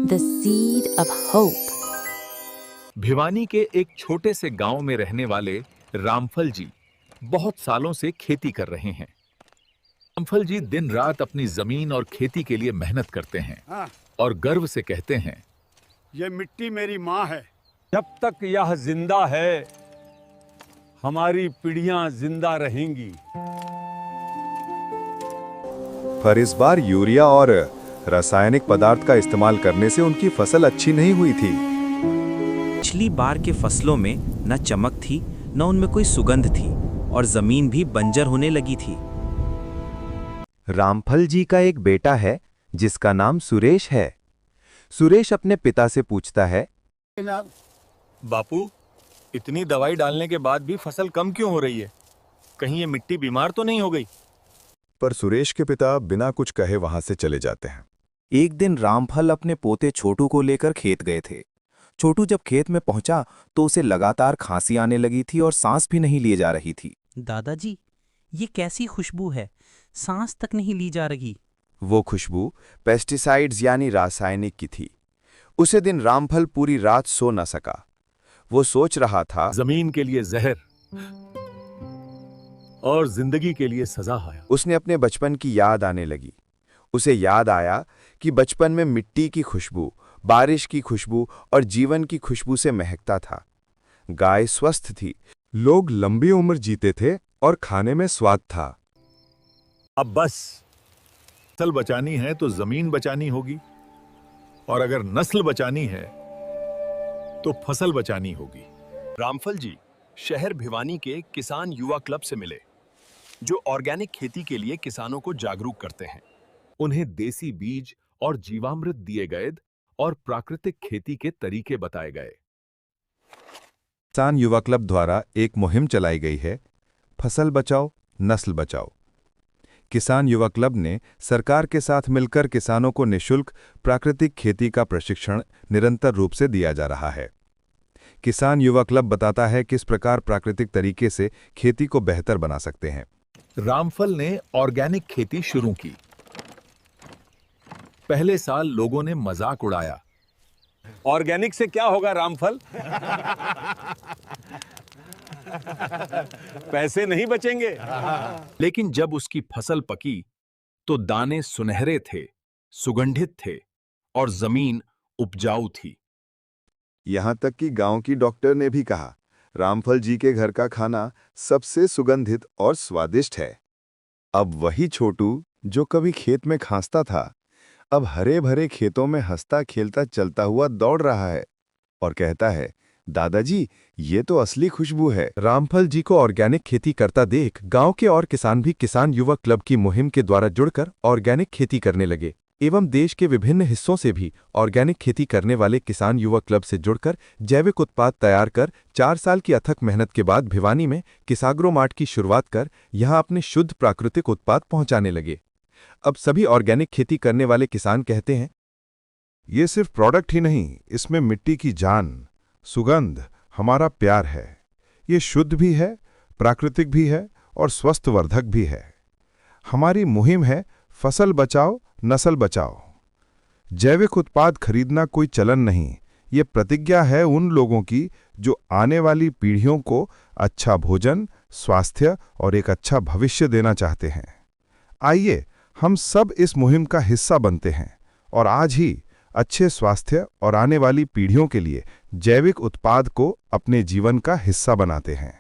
The seed of hope. Bhiwani के एक छोटे से गांव में रहने वाले रामफल जी बहुत सालों से खेती कर रहे हैं। रामफल जी दिन रात अपनी जमीन और खेती के लिए मेहनत करते हैं और गर्व से कहते हैं, ये मिट्टी मेरी माँ है। जब तक यह जिंदा है, हमारी पीढ़ियां जिंदा रहेंगी। पर इस बार यूरिया और रासायनिक पदार्थ का इस्तेमाल करने से उनकी फसल अच्छी नहीं हुई थी। पिछली बार के फसलों में न चमक थी, न उनमें कोई सुगंध थी और जमीन भी बंजर होने लगी थी। रामफल जी का एक बेटा है जिसका नाम सुरेश है। सुरेश अपने पिता से पूछता है, बापू, इतनी दवाई डालने के बाद भी फसल कम क्यों हो रही है? कहीं ये मिट्टी बीमार तो नहीं हो गई? पर सुरेश के पिता बिना कुछ कहे वहां से चले जाते हैं। एक दिन रामफल अपने पोते छोटू को लेकर खेत गए थे। छोटू जब खेत में पहुंचा तो उसे लगातार खांसी आने लगी थी और सांस भी नहीं ली जा रही थी। दादाजी, ये कैसी खुशबू है? सांस तक नहीं ली जा रही। वो खुशबू पेस्टिसाइड्स यानी रासायनिक की थी। उसे दिन रामफल पूरी रात सो न सका। वो सोच रहा था, जमीन के लिए जहर और जिंदगी के लिए सजा है। उसने अपने बचपन की याद आने लगी। उसे याद आया कि बचपन में मिट्टी की खुशबू, बारिश की खुशबू और जीवन की खुशबू से महकता था। गाय स्वस्थ थी, लोग लंबी उम्र जीते थे और खाने में स्वाद था। अब बस फसल बचानी है तो जमीन बचानी होगी, और अगर नस्ल बचानी है तो फसल बचानी होगी। रामफल जी शहर भिवानी के किसान युवा क्लब से मिले, जो ऑर्गेनिक खेती के लिए किसानों को जागरूक करते हैं। उन्हें देसी बीज और जीवामृत दिए गए और प्राकृतिक खेती के तरीके बताए गए। किसान युवा क्लब द्वारा एक मुहिम चलाई गई है, फसल बचाओ नस्ल बचाओ। किसान युवा क्लब ने सरकार के साथ मिलकर किसानों को निःशुल्क प्राकृतिक खेती का प्रशिक्षण निरंतर रूप से दिया जा रहा है। किसान युवा क्लब बताता है किस प्रकार प्राकृतिक तरीके से खेती को बेहतर बना सकते हैं। रामफल ने ऑर्गेनिक खेती शुरू की। पहले साल लोगों ने मजाक उड़ाया, ऑर्गेनिक से क्या होगा रामफल? पैसे नहीं बचेंगे। लेकिन जब उसकी फसल पकी तो दाने सुनहरे थे, सुगंधित थे और जमीन उपजाऊ थी। यहां तक कि गांव की डॉक्टर ने भी कहा, रामफल जी के घर का खाना सबसे सुगंधित और स्वादिष्ट है। अब वही छोटू जो कभी खेत में खांसता था, अब हरे भरे खेतों में हंसता खेलता चलता हुआ दौड़ रहा है और कहता है, दादाजी, ये तो असली खुशबू है। रामफल जी को ऑर्गेनिक खेती करता देख गांव के और किसान भी किसान युवा क्लब की मुहिम के द्वारा जुड़कर ऑर्गेनिक खेती करने लगे एवं देश के विभिन्न हिस्सों से भी ऑर्गेनिक खेती करने वाले किसान युवा क्लब से जुड़कर जैविक उत्पाद तैयार कर 4 साल की अथक मेहनत के बाद भिवानी में किसाग्रो मार्ट की शुरुआत कर यहां अपने शुद्ध प्राकृतिक उत्पाद पहुंचाने लगे। अब सभी ऑर्गेनिक खेती करने वाले किसान कहते हैं, ये सिर्फ प्रोडक्ट ही नहीं, इसमें मिट्टी की जान, सुगंध, हमारा प्यार है। ये शुद्ध भी है, प्राकृतिक भी है और स्वस्थवर्धक भी है। हमारी मुहिम है फसल बचाओ नस्ल बचाओ। जैविक उत्पाद खरीदना कोई चलन नहीं, ये प्रतिज्ञा है उन लोगों की जो आने वाली पीढ़ियों को अच्छा भोजन, स्वास्थ्य और एक अच्छा भविष्य देना चाहते हैं। आइए हम सब इस मुहिम का हिस्सा बनते हैं और आज ही अच्छे स्वास्थ्य और आने वाली पीढ़ियों के लिए जैविक उत्पाद को अपने जीवन का हिस्सा बनाते हैं।